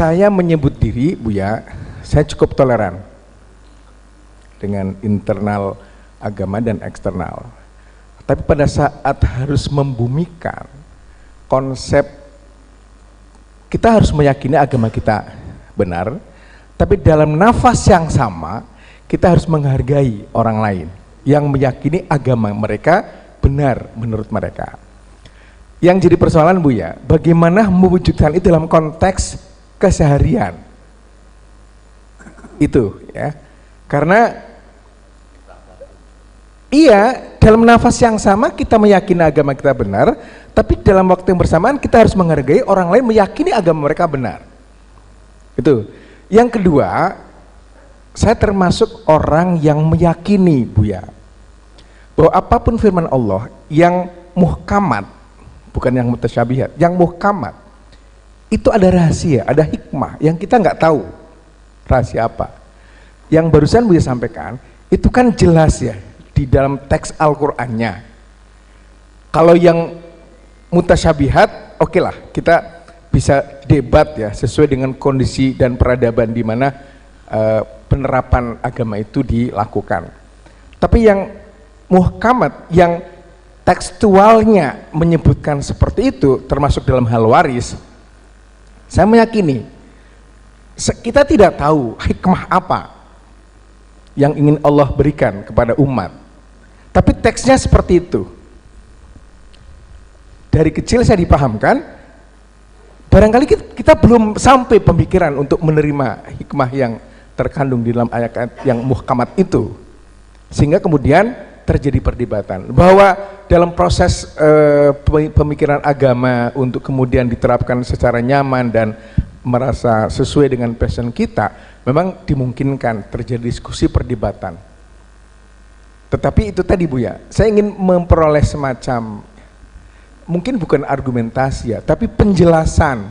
saya menyebut diri, Buya, saya cukup toleran dengan internal agama dan eksternal. Tapi pada saat harus membumikan konsep, kita harus meyakini agama kita benar, tapi dalam nafas yang sama kita harus menghargai orang lain yang meyakini agama mereka benar menurut mereka. Yang jadi persoalan, Buya, bagaimana mewujudkan itu dalam konteks keseharian itu, ya. Karena iya, dalam nafas yang sama kita meyakini agama kita benar, tapi dalam waktu yang bersamaan kita harus menghargai orang lain meyakini agama mereka benar. Itu. Yang kedua, saya termasuk orang yang meyakini, Buya, bahwa apapun firman Allah yang muhkamat, bukan yang mutasyabihat, yang muhkamat itu ada rahasia, ada hikmah yang kita nggak tahu rahasia apa. Yang barusan Buya sampaikan itu kan jelas ya di dalam teks Al-Qur'annya. Kalau yang mutasyabihat, oke lah, kita bisa debat ya sesuai dengan kondisi dan peradaban di mana penerapan agama itu dilakukan. Tapi yang muhkamat, yang tekstualnya menyebutkan seperti itu, termasuk dalam hal waris, saya meyakini kita tidak tahu hikmah apa yang ingin Allah berikan kepada umat, tapi teksnya seperti itu. Dari kecil saya dipahamkan, barangkali kita belum sampai pemikiran untuk menerima hikmah yang terkandung di dalam ayat-ayat yang muhkamat itu, sehingga kemudian terjadi perdebatan bahwa dalam proses pemikiran agama untuk kemudian diterapkan secara nyaman dan merasa sesuai dengan passion kita, memang dimungkinkan terjadi diskusi perdebatan. Tetapi itu tadi, Buya, saya ingin memperoleh semacam, mungkin bukan argumentasi ya, tapi penjelasan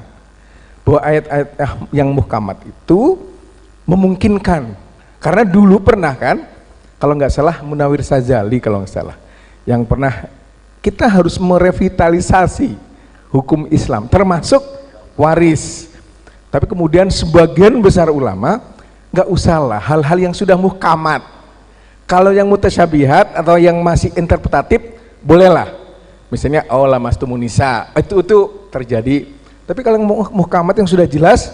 bahwa ayat-ayat yang muhkamat itu memungkinkan. Karena dulu pernah kan, kalau nggak salah Munawir Sazali kalau nggak salah, yang pernah kita harus merevitalisasi hukum Islam termasuk waris. Tapi kemudian sebagian besar ulama nggak usahlah hal-hal yang sudah muhkamat. Kalau yang mutasyabihat atau yang masih interpretatif bolehlah. Misalnya la mastumun nisa, itu terjadi. Tapi kalau yang muhkamat yang sudah jelas,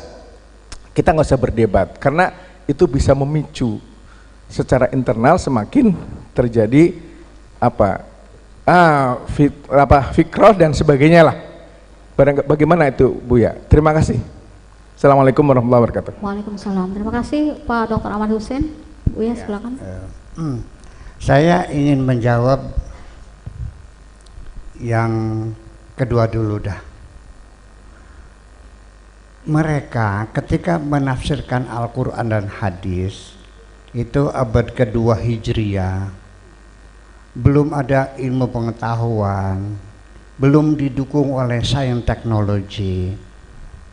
kita nggak usah berdebat karena itu bisa memicu secara internal semakin terjadi fikroh dan sebagainya lah. Bagaimana itu, Buya? Terima kasih. Assalamualaikum warahmatullahi wabarakatuh. Waalaikumsalam. Terima kasih Pak Dr. Ahmad Hussein. Buya, silakan. Saya ingin menjawab yang kedua dulu dah. Mereka ketika menafsirkan Al-Quran dan hadis itu abad kedua Hijriah, belum ada ilmu pengetahuan, belum didukung oleh sains teknologi,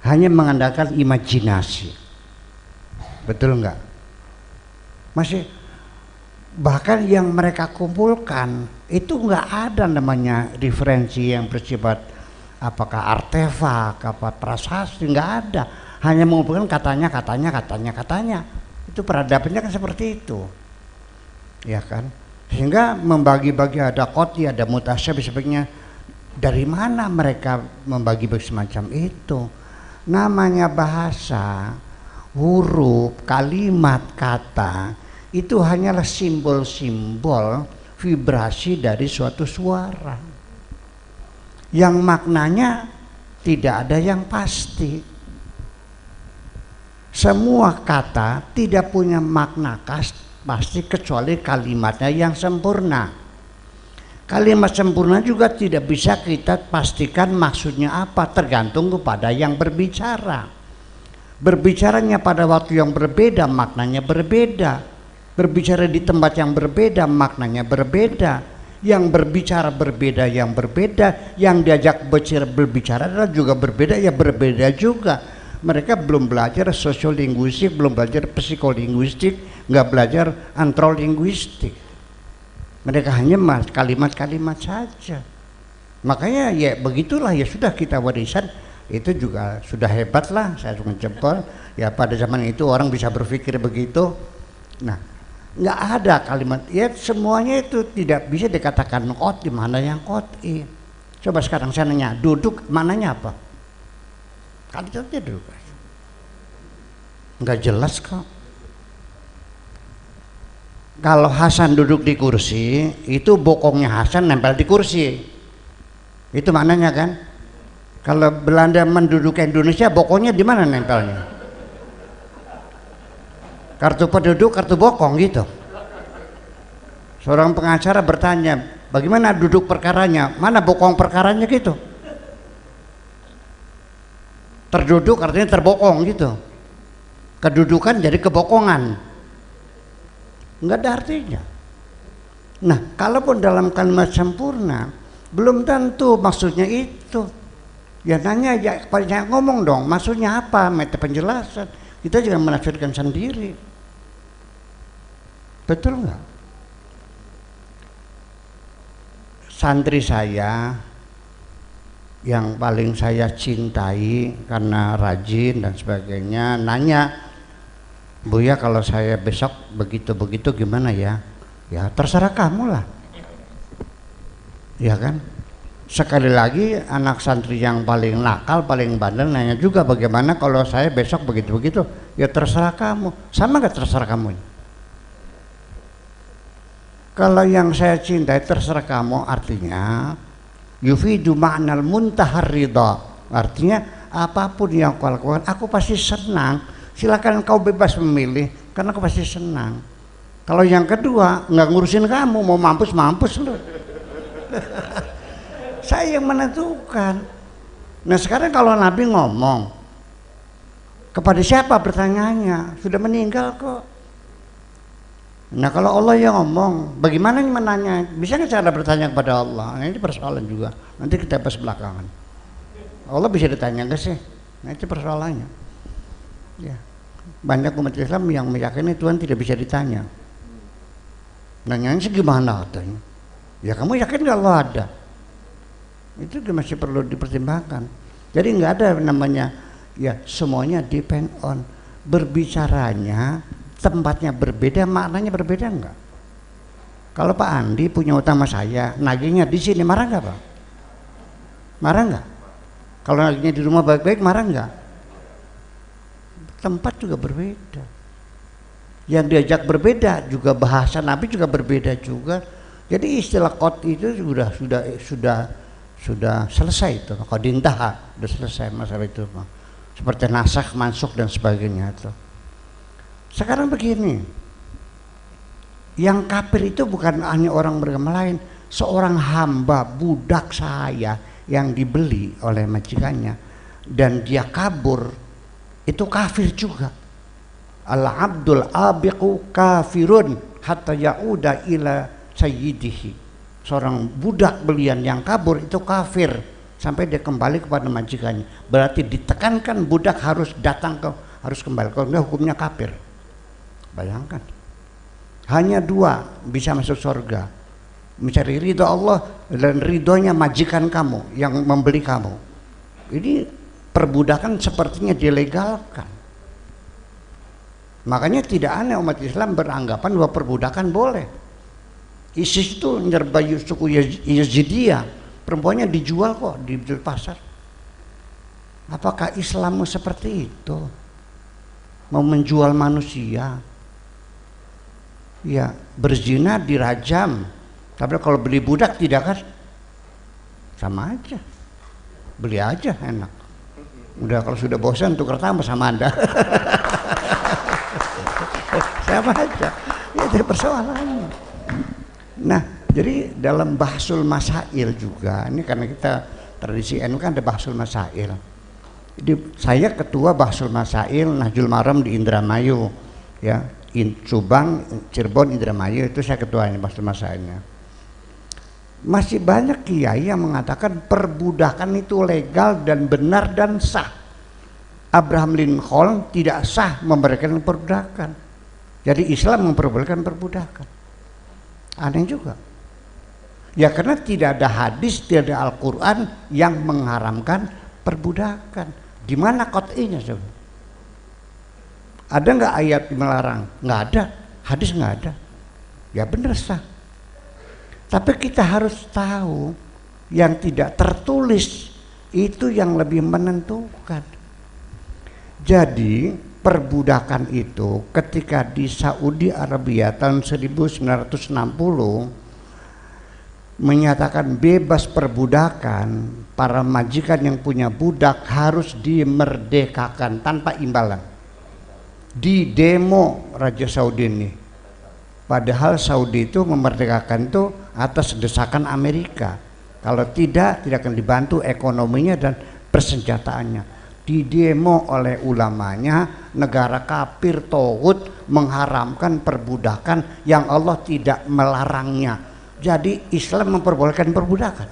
hanya mengandalkan imajinasi. Betul enggak? Masih, bahkan yang mereka kumpulkan itu enggak ada namanya referensi yang bersifat apakah artefak, apa prasasti, enggak ada. Hanya mengumpulkan katanya. Itu peradabannya kan seperti itu, ya kan? Sehingga membagi-bagi ada qoti, ada mutasyabih sebagainya. Dari mana mereka membagi-bagi semacam itu? Namanya bahasa, huruf, kalimat, kata itu hanyalah simbol-simbol vibrasi dari suatu suara yang maknanya tidak ada yang pasti. Semua kata tidak punya makna pasti kecuali kalimatnya yang sempurna. Kalimat sempurna juga tidak bisa kita pastikan maksudnya apa, tergantung kepada yang berbicara. Berbicaranya pada waktu yang berbeda, maknanya berbeda. Berbicara di tempat yang berbeda, maknanya berbeda. Yang berbicara berbeda, yang berbeda. Yang diajak berbicara adalah juga berbeda, ya berbeda juga. Mereka belum belajar sosiolinguistik, belum belajar psikolinguistik, nggak belajar antrolinguistik. Mereka hanya kalimat-kalimat saja. Makanya ya begitulah, ya sudah kita warisan itu juga sudah hebat lah, saya cuma jempol. Ya pada zaman itu orang bisa berpikir begitu. Nah, nggak ada kalimat, ya semuanya itu tidak bisa dikatakan qat'i. Mana yang qat'i? Coba sekarang saya nanya, duduk mananya apa? Kalimatnya duduk. Nggak jelas kok. Kalau Hasan duduk di kursi, itu bokongnya Hasan nempel di kursi. Itu maknanya kan? Kalau Belanda menduduki Indonesia, bokongnya di mana nempelnya? Kartu penduduk, kartu bokong gitu. Seorang pengacara bertanya, bagaimana duduk perkaranya? Mana bokong perkaranya gitu? Terduduk artinya terbokong gitu. Kedudukan jadi kebokongan. Nggak ada artinya. Nah, kalaupun dalam kalimat sempurna, belum tentu maksudnya itu. Ya nanya, ya banyak ngomong dong, maksudnya apa? Minta penjelasan. Kita jangan menafsirkan sendiri. Betul nggak? Santri saya yang paling saya cintai karena rajin dan sebagainya nanya, Buya kalau saya besok begitu-begitu gimana ya? Ya terserah kamu lah. Ya kan? Sekali lagi anak santri yang paling nakal, paling bandel nanya juga bagaimana kalau saya besok begitu-begitu? Ya terserah kamu. Sama gak terserah kamu? Kalau yang saya cintai terserah kamu artinya yufidu ma'nal muntahar ridha. Artinya apapun yang kau lakukan aku pasti senang. Silakan kau bebas memilih karena aku pasti senang. Kalau yang kedua nggak ngurusin kamu, mau mampus lu. Saya yang menentukan. Nah sekarang kalau Nabi ngomong, kepada siapa pertanyaannya? Sudah meninggal kok. Nah kalau Allah yang ngomong, bagaimana nih menanya? Bisa nggak cara bertanya kepada Allah? Nah, ini persoalan juga. Nanti kita bahas belakangan. Allah bisa ditanya nggak sih? Nah itu persoalannya. Ya, banyak umat Islam yang meyakini Tuhan tidak bisa ditanya. Nanyanya gimana katanya? Ya kamu yakin nggak Allah ada? Itu masih perlu dipertimbangkan. Jadi nggak ada namanya ya semuanya depend on. Berbicaranya tempatnya berbeda, maknanya berbeda enggak? Kalau Pak Andi punya utang sama saya, nagihnya di sini marah nggak Pak? Marah nggak? Kalau nagihnya di rumah baik-baik marah nggak? Tempat juga berbeda. Yang diajak berbeda juga, bahasa Nabi juga berbeda juga. Jadi istilah qat itu sudah selesai itu. Qad intaha, sudah selesai masalah itu. Seperti nasakh, mansukh dan sebagainya itu. Sekarang begini. Yang kafir itu bukan hanya orang beragama lain, seorang hamba budak saya yang dibeli oleh majikannya dan dia kabur, itu kafir juga. Al-abdul abiqu kafirun hatta ya'uda ila sayyidihi. Seorang budak belian yang kabur itu kafir sampai dia kembali kepada majikannya. Berarti ditekankan budak harus harus kembali. Kalau enggak hukumnya kafir. Bayangkan. Hanya dua bisa masuk surga. Mencari ridho Allah dan ridhonya majikan kamu yang membeli kamu. Ini perbudakan sepertinya dilegalkan. Makanya tidak aneh umat Islam beranggapan bahwa perbudakan boleh. ISIS itu menyerbai suku Yazidiyah, perempuannya dijual kok di pasar. Apakah Islammu seperti itu? Mau menjual manusia? Ya, berzina dirajam. Tapi kalau beli budak tidak kan? Sama aja. Beli aja enak. Udah kalau sudah bosan tukar tambah sama Anda. Sama aja. Ya itu persoalannya. Nah, jadi dalam bahsul masail juga, ini karena kita tradisi NU kan ada bahsul masail. Jadi saya ketua bahsul masail Nahjul Maram di Indramayu, ya, Subang, Cirebon, Indramayu itu saya ketuanya bahsul masailnya. Masih banyak kiai yang mengatakan perbudakan itu legal dan benar dan sah. Abraham Lincoln tidak sah memberikan perbudakan. Jadi Islam memperbolehkan perbudakan. Aneh juga. Ya karena tidak ada hadis, tidak ada Al-Quran yang mengharamkan perbudakan. Di mana qat'inya coba? Ada nggak ayat melarang? Nggak ada. Hadis nggak ada. Ya benar sah. Tapi kita harus tahu yang tidak tertulis itu yang lebih menentukan. Jadi perbudakan itu ketika di Saudi Arabia tahun 1960 menyatakan bebas perbudakan, para majikan yang punya budak harus dimerdekakan tanpa imbalan. Di demo Raja Saudi ini. Padahal Saudi itu memerdekakan itu atas desakan Amerika. Kalau tidak akan dibantu ekonominya dan persenjataannya. Di demo oleh ulamanya, negara kafir tauhid mengharamkan perbudakan yang Allah tidak melarangnya. Jadi Islam memperbolehkan perbudakan.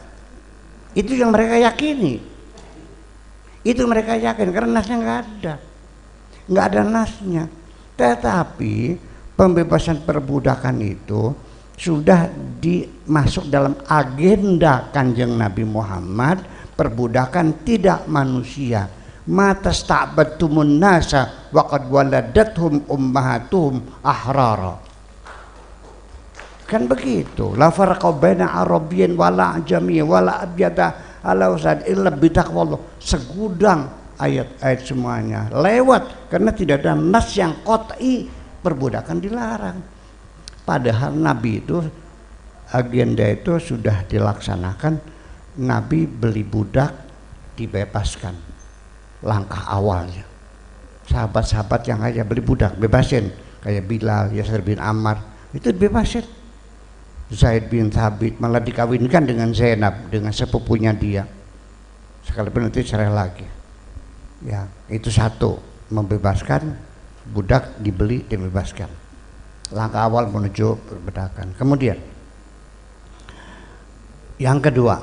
Itu yang mereka yakini. Itu mereka yakin karena nasnya nggak ada nasnya. Tetapi pembebasan perbudakan itu sudah dimasuk dalam agenda Kanjeng Nabi Muhammad. Perbudakan tidak manusia. Mata sta'batumun nasa wa qad waladathum ummahatuhum ahrara. Kan begitu. La farqa baina arabiyyin wala ajamiyyin wala abyada ala usad illa bitaqwallah. Segudang ayat-ayat semuanya lewat karena tidak ada nas yang qat'i perbudakan dilarang. Padahal Nabi itu agenda itu sudah dilaksanakan. Nabi beli budak dibebaskan. Langkah awalnya. Sahabat-sahabat yang aja beli budak bebasin, kayak Bilal, Yasir bin Ammar itu dibebasin. Zaid bin Thabit malah dikawinkan dengan Zainab, dengan sepupunya dia. Sekalipun nanti cerai lagi. Ya, itu satu, membebaskan budak dibeli dibebaskan. Langkah awal menuju perbudakan. Kemudian yang kedua,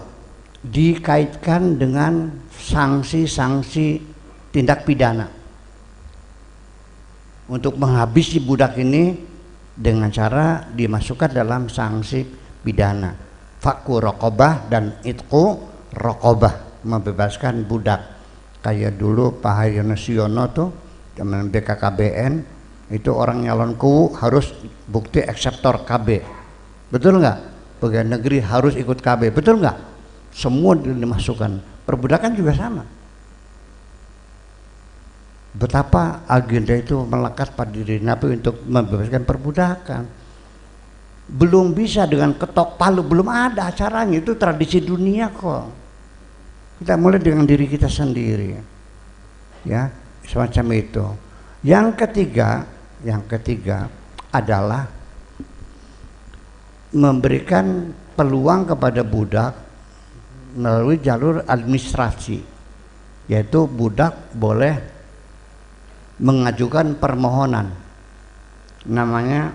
dikaitkan dengan sanksi-sanksi tindak pidana untuk menghabisi budak ini dengan cara dimasukkan dalam sanksi pidana. Fakku raqabah dan itqu raqabah, membebaskan budak. Kayak dulu Pak Haryono Siono tuh zaman BKKBN itu orang nyalon ku harus bukti ekseptor KB. Betul nggak? Pegawai negeri harus ikut KB. Betul nggak? Semua dimasukkan. Perbudakan juga sama. Betapa agenda itu melekat pada diri Nabi untuk membebaskan perbudakan. Belum bisa dengan ketok palu, belum ada acaranya, itu tradisi dunia kok. Kita mulai dengan diri kita sendiri, ya semacam itu. Yang ketiga adalah memberikan peluang kepada budak melalui jalur administrasi, yaitu budak boleh mengajukan permohonan namanya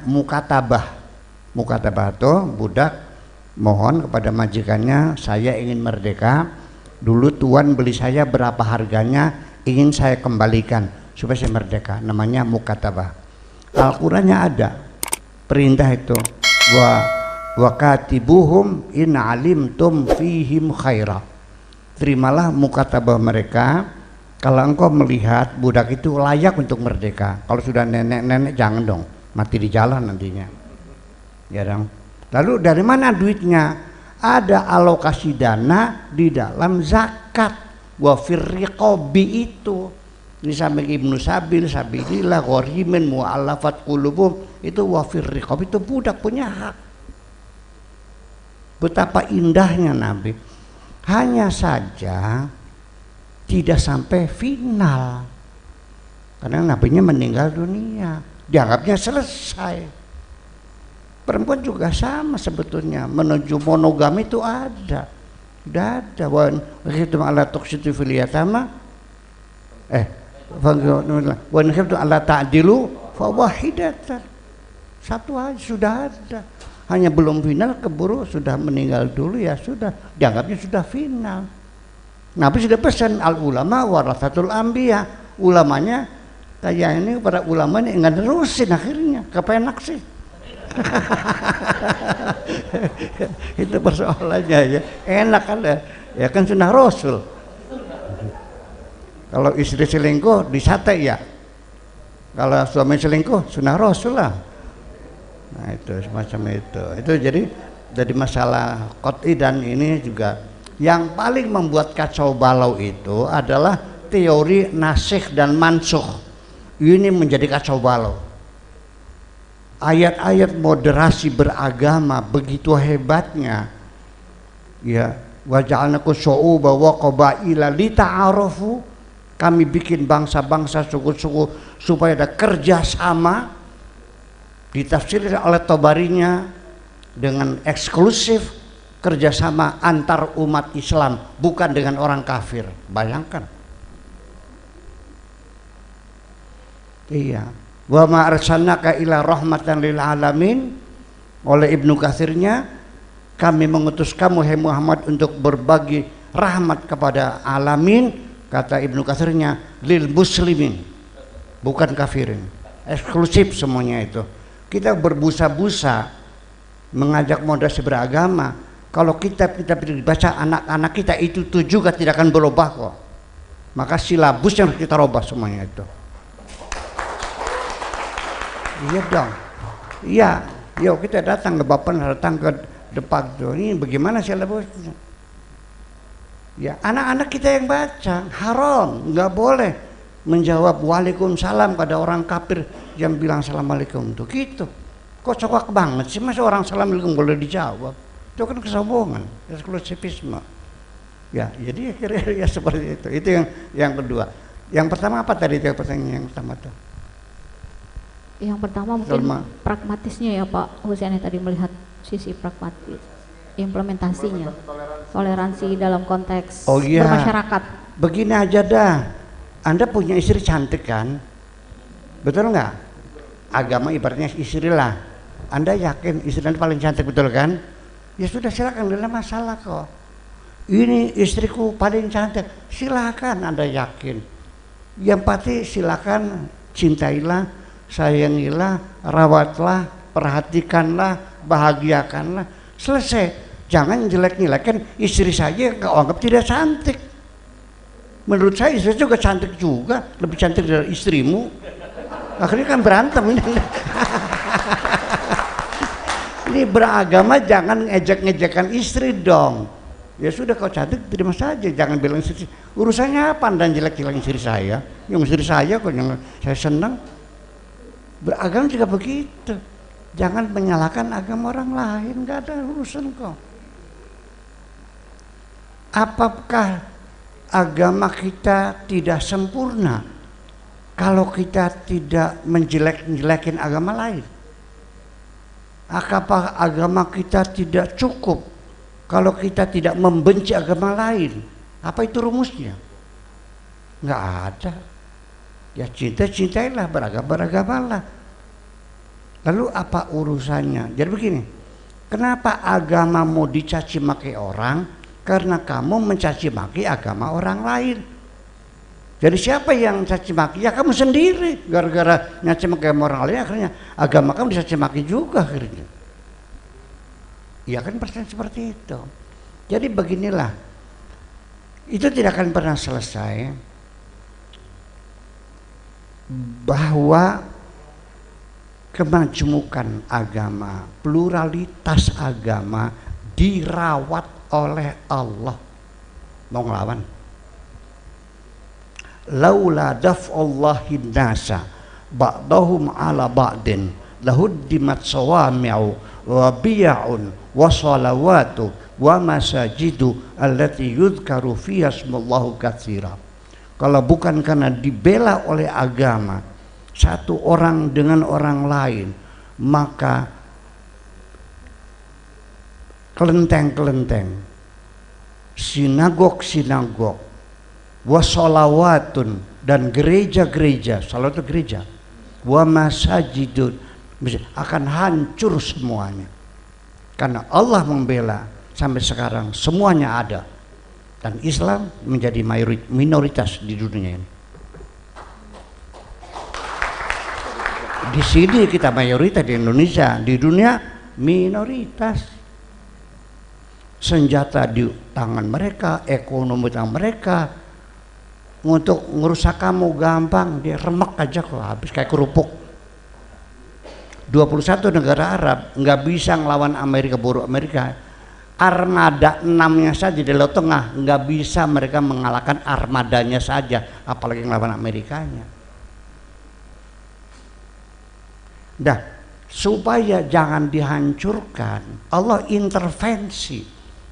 mukatabah. Mukatabah itu budak mohon kepada majikannya, saya ingin merdeka, dulu tuan beli saya berapa harganya, ingin saya kembalikan supaya saya merdeka, namanya mukatabah. Al-Qur'annya ada perintah itu, wa katibuhum in alimtum fihim khaira. Terimalah mukatabah mereka kalau engkau melihat budak itu layak untuk merdeka. Kalau sudah nenek-nenek jangan dong, mati di jalan nantinya. Ya dong. Lalu dari mana duitnya? Ada alokasi dana di dalam zakat. Wa firriqabi itu. Ini sampai Ibnu Sabil, Sabilillah, Ghorimin, Mu'allafat Qulubum, itu wa firriqabi, itu budak punya hak. Betapa indahnya Nabi. Hanya saja tidak sampai final karena nabinya meninggal dunia, dianggapnya selesai. Perempuan juga sama sebetulnya, menuju monogami itu ada, sudah ada. Wa khiftum ala tuqsitu fil yatama wa khiftum ala ta'dilu fa wahidatan, satu aja sudah ada. Hanya belum final, keburu sudah meninggal dulu, ya sudah dianggapnya sudah final. Nabi sudah pesan al ulama warasatul anbiya, ulamanya kayak ini, para ulamanya nggak nerusin, akhirnya kepenak sih. Itu persoalannya ya. Enak kan ya kan sunnah Rasul. Kalau istri selingkuh disate ya. Kalau suami selingkuh sunnah Rasul lah. Nah itu semacam itu. Itu jadi masalah qot'i. Dan ini juga yang paling membuat kacau balau itu adalah teori nasikh dan mansukh. Ini menjadi kacau balau. Ayat-ayat moderasi beragama begitu hebatnya. Ya, wa ja'alnakum syu'uban wa qabaila lita'arafu. Kami bikin bangsa-bangsa, suku-suku supaya ada kerjasama. Ditafsirkan oleh Tabarinya dengan eksklusif kerjasama antar umat Islam, bukan dengan orang kafir. Bayangkan. Iya. Wa ma arsalnaka ila rahmatan lil alamin. Oleh Ibnu Katsirnya, kami mengutus kamu hai Muhammad untuk berbagi rahmat kepada alamin. Kata Ibnu Katsirnya, lil muslimin, bukan kafirin. Eksklusif semuanya itu. Kita berbusa-busa mengajak moderasi beragama. Kalau kita dibaca anak-anak kita itu juga tidak akan berubah kok. Maka silabus yang harus kita rubah semuanya itu. Iya dong. Iya, yuk kita datang ke Bapak, datang ke depan tuh. Ini bagaimana silabusnya? Ya, anak-anak kita yang baca. Haram, nggak boleh menjawab waalaikumsalam pada orang kafir yang bilang assalamualaikum tuh gitu. Kok cokak banget sih, masa orang assalamualaikum boleh dijawab? Itu kan kesombongan, eksklusivisme. Ya, jadi akhirnya ya seperti itu. Itu yang kedua. Yang pertama apa tadi itu pertanyaan yang pertama tuh? Yang pertama mungkin pragmatisnya ya Pak Husain yang tadi melihat sisi pragmatis, implementasinya, toleransi dalam konteks bermasyarakat. Begini aja dah. Anda punya istri cantik kan? Betul nggak? Agama ibaratnya istri lah. Anda yakin istri Anda paling cantik, betul kan? Ya sudah, silakan, tidak ada masalah kok. Ini istriku paling cantik, silakan Anda yakin. Yang pasti silakan, cintailah, sayangilah, rawatlah, perhatikanlah, bahagiakanlah. Selesai. Jangan jelek-jelekan istri saya yang kau anggap tidak cantik. Menurut saya istri juga cantik juga, lebih cantik dari istrimu. Akhirnya kan berantem ini. Ini beragama jangan ngejek-ngejekan istri dong. Ya sudah, kau cantik terima saja, jangan bilang istri. Urusannya apa dan jelek-jelekan istri saya? Yang istri saya kok yang saya senang. Beragama juga begitu. Jangan menyalahkan agama orang lain, nggak ada urusan kok. Apakah agama kita tidak sempurna kalau kita tidak menjelek-jelekin agama lain? Apakah agama kita tidak cukup kalau kita tidak membenci agama lain? Apa itu rumusnya? Nggak ada. Ya cinta-cintailah, beragama-beragamalah. Lalu apa urusannya? Jadi begini, kenapa agama mau dicaci maki orang? Karena kamu mencaci maki agama orang lain. Jadi siapa yang caci maki? Ya kamu sendiri. Gara-gara nyaci maki agama orang lain, akhirnya agama kamu dicaci maki juga akhirnya. Ya kan persen seperti itu. Jadi beginilah, itu tidak akan pernah selesai. Bahwa kemajmukan agama, pluralitas agama dirawat oleh Allah. Mau ngelawan? Laula daf'ullahi nasa ba'dahum ala ba'din lahuddimat sawami'u wa biya'un wa salawatu wa masajidu allati yudhkaru fiha ismallahu katsira. Kalau bukan karena dibela oleh agama satu orang dengan orang lain, maka kelenteng-kelenteng, sinagog-sinagog, wasolawatun, dan gereja-gereja, salat itu gereja, wa masajidun, akan hancur semuanya. Karena Allah membela sampai sekarang semuanya ada. Dan Islam menjadi minoritas di dunia ini. Di sini kita mayoritas di Indonesia, di dunia minoritas. Senjata di tangan mereka, ekonomi tangan mereka. Untuk ngerusak kamu gampang, dia remek aja kok, habis kayak kerupuk. 21 negara Arab nggak bisa ngelawan Amerika, buruk Amerika. Armada 6-nya saja di Laut Tengah nggak bisa mereka mengalahkan armadanya saja, apalagi ngelawan Amerikanya. Dah, supaya jangan dihancurkan, Allah intervensi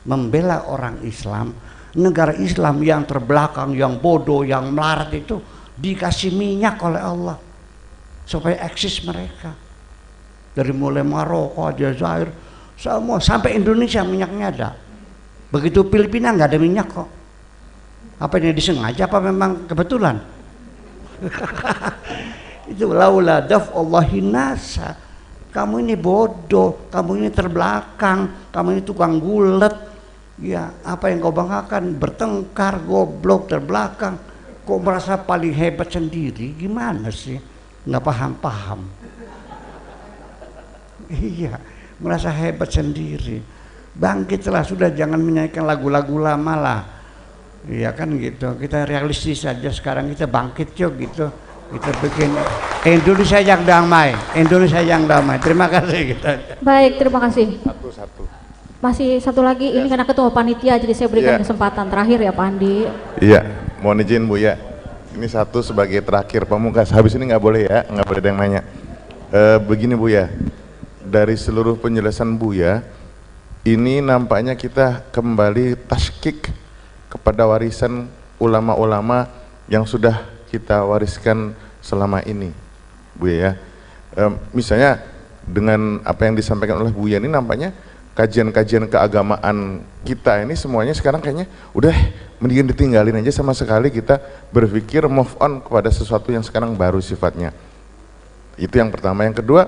membela orang Islam. Negara Islam yang terbelakang, yang bodoh, yang melarat itu dikasih minyak oleh Allah supaya eksis mereka. Dari mulai Maroko, Aljazair, semua sampai Indonesia minyaknya ada. Begitu Filipina nggak ada minyak kok. Apa ini disengaja apa memang kebetulan? Itu laula daf'ullahi nasa. Kamu ini bodoh, kamu ini terbelakang, kamu ini tukang gulet. Ya, apa yang kau banggakan? Bertengkar, goblok, terbelakang. Kok merasa paling hebat sendiri? Gimana sih? Nggak paham-paham. Iya, merasa hebat sendiri. Bangkitlah, sudah, jangan menyanyikan lagu-lagu lama lah. Iya kan gitu. Kita realistis saja sekarang, kita bangkit yuk gitu. Kita bikin Indonesia yang damai, Indonesia yang damai. Terima kasih kita. Baik, terima kasih. Satu. Masih satu lagi, ini karena ketua panitia jadi saya berikan kesempatan terakhir ya Pak Andi. Iya, mohon izin Bu ya. Ini satu sebagai terakhir pamungkas. Habis ini nggak boleh ya, nggak boleh ada yang nanya. Begini Bu ya, dari seluruh penjelasan Bu ya, ini nampaknya kita kembali taskik kepada warisan ulama-ulama yang sudah kita wariskan selama ini, Bu ya. Misalnya dengan apa yang disampaikan oleh Bu ya, ini nampaknya kajian-kajian keagamaan kita ini semuanya sekarang kayaknya udah mendingan ditinggalin aja, sama sekali kita berpikir move on kepada sesuatu yang sekarang baru sifatnya. Itu yang pertama. Yang kedua,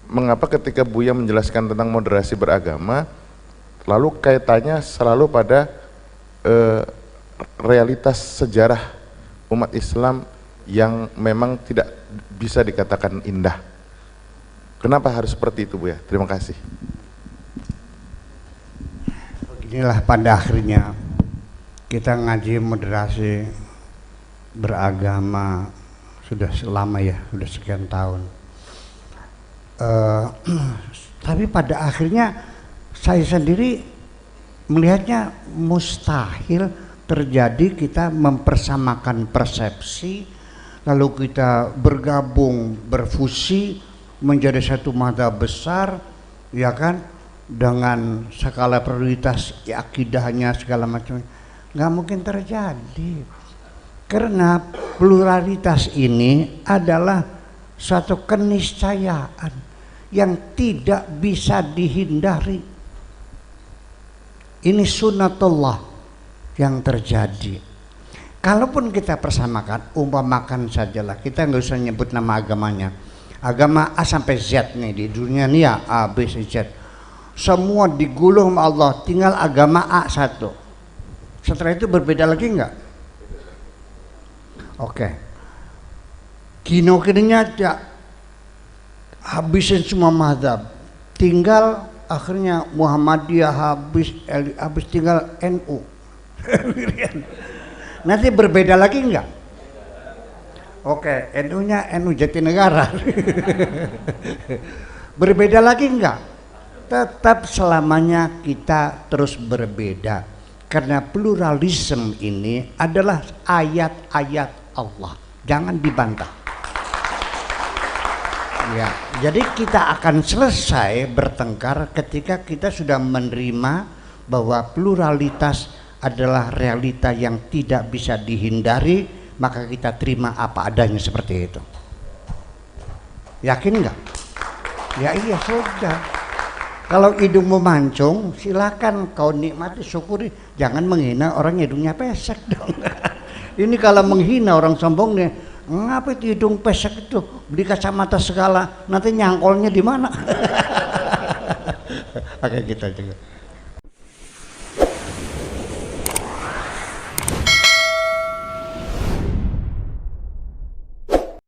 mengapa ketika Buya menjelaskan tentang moderasi beragama lalu kaitannya selalu pada realitas sejarah umat Islam yang memang tidak bisa dikatakan indah. Kenapa harus seperti itu Bu ya? Terima kasih. Inilah pada akhirnya kita ngaji moderasi beragama sudah lama ya, sudah sekian tahun. Tapi pada akhirnya saya sendiri melihatnya mustahil terjadi kita mempersamakan persepsi lalu kita bergabung, berfusi menjadi satu madzhab besar, ya kan? Dengan skala prioritas ya, akidahnya segala macam, nggak mungkin terjadi karena pluralitas ini adalah suatu keniscayaan yang tidak bisa dihindari. Ini sunnatullah yang terjadi. Kalaupun kita persamakan, umpamakan sajalah, kita nggak usah nyebut nama agamanya, agama A sampai Z nih di dunia nih ya, A, B, C, Z. Semua digulung Allah, tinggal agama A satu. Setelah itu berbeda lagi enggak? Oke. Kino-kininya habisin semua mazhab. Tinggal akhirnya Muhammadiyah habis tinggal NU. Nanti berbeda lagi enggak? Oke, NU-nya NU Jatinegara. Berbeda lagi enggak? Tetap selamanya kita terus berbeda karena pluralisme ini adalah ayat-ayat Allah, jangan dibantah ya. Jadi kita akan selesai bertengkar ketika kita sudah menerima bahwa pluralitas adalah realita yang tidak bisa dihindari, maka kita terima apa adanya seperti itu. Yakin enggak? Ya iya sudah. Kalau hidungmu mancung, silakan kau nikmati, syukuri. Jangan menghina orang hidungnya pesek dong. Ini kalau menghina orang sombongnya, ngapa itu hidung pesek itu? Beli kacamata segala, nanti nyangkolnya di mana? Oke, kita juga.